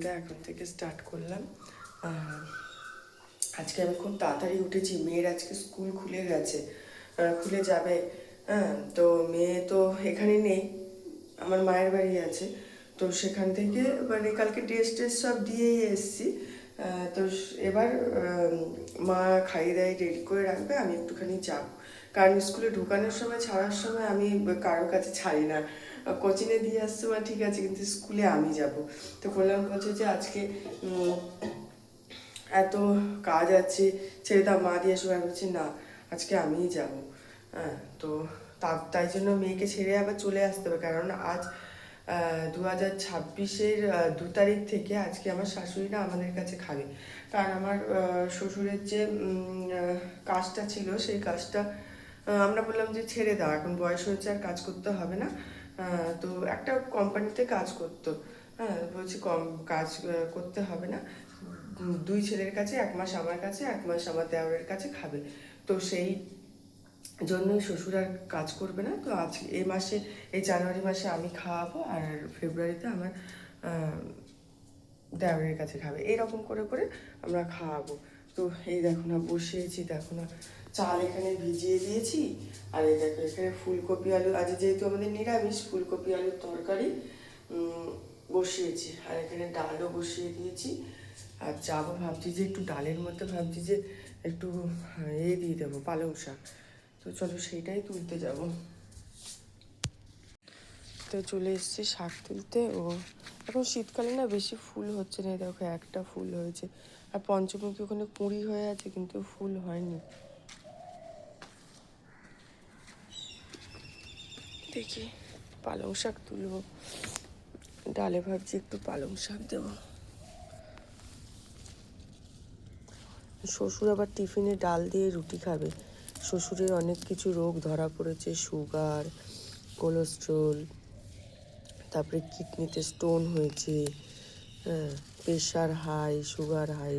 ভিডিওটা এখন থেকে স্টার্ট করলাম। আজকে আমি খুব তাড়াতাড়ি উঠেছি, মেয়ের আজকে স্কুল খুলে গেছে, খুলে যাবে। হ্যাঁ, তো মেয়ে তো এখানে নেই, আমার মায়ের বাড়ি আছে। তো সেখান থেকে মানে কালকে ড্রেস ট্রেস সব দিয়েই এসছি। তো এবার মা খাইয়ে দাইয়ে রেডি করে রাখবে, আমি একটুখানি যাব। কারণ স্কুলে ঢোকানোর সময় ছাড়ার সময় আমি কারোর কাছে ছাড়ি না। কোচিংয়ে দিয়ে আসছে মা ঠিক আছে, কিন্তু স্কুলে আমি যাব। তো কল্যাণ বলছে যে আজকে এত কাজ আছে, ছেড়ে দাও, মা দিয়ে এসে বলছি না আজকে আমিই যাব। হ্যাঁ, তো তাই জন্য মেয়েকে ছেড়ে আবার চলে আসতে হবে, কারণ আজ 2026-এর 2 তারিখ থেকে আজকে আমার শাশুড়িরা আমাদের কাছে খাবে। কারণ আমার শ্বশুরের যে কাজটা ছিল সেই কাজটা আমরা বললাম যে ছেড়ে দাও, এখন বয়স হয়েছে আর কাজ করতে হবে না। তো একটা কোম্পানিতে কাজ করতো। হ্যাঁ, বলছি কম কাজ করতে হবে না, 2 ছেলের কাছে 1 মাস আমার কাছে, 1 মাস আমার দেওরের কাছে খাবে। তো সেই জন্যই শ্বশুর আর কাজ করবে না। তো আজ এই মাসে, এই জানুয়ারি মাসে আমি খাওয়াবো, আর ফেব্রুয়ারিতে আমার দেওরের কাছে খাবে। এইরকম করে করে আমরা খাওয়াবো। তো এই দেখো না বসিয়েছি, দেখো না চাল এখানে ভিজিয়ে দিয়েছি। আর এই দেখো এখানে ফুলকপি আলু, আজ যেহেতু আমাদের নিরামিষ, ফুলকপি আলুর তরকারি বসিয়েছি। আর এখানে ডালও বসিয়ে দিয়েছি। আর যাবো ভাবছি যে একটু ডালের মধ্যে ভাবছি যে একটু দিয়ে দেবো পালং শাক। তো চলো সেইটাই তুলতে যাব। তো চলে এসেছি শাক তুলতে। ও এখন শীতকালে না বেশি ফুল হচ্ছে না, দেখো একটা ফুল হয়েছে। আর পঞ্চমুখী ওখানে কুঁড়ি হয়ে আছে, কিন্তু ফুল হয়নি। দেখি পালং শাক তুলবো, ডালে ভাবছি একটু পালং শাক দেবো। শ্বশুর আবার টিফিনে ডাল দিয়ে রুটি খাবে। শ্বশুরের অনেক কিছু রোগ ধরা পড়েছে, সুগার, কোলেস্ট্রল, তারপরে কিডনিতে স্টোন হয়েছে, হ্যাঁ, প্রেশার হাই, সুগার হাই,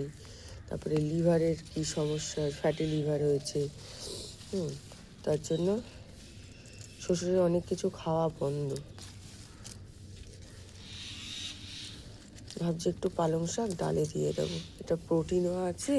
তারপরে লিভারের কি সমস্যা, ফ্যাটি লিভার হয়েছে। তার জন্য শ্বশুরের অনেক কিছু খাওয়া বন্ধ। ভাবছি একটু পালং শাক ডালে দিয়ে দেবো, এটা প্রোটিনও আছে,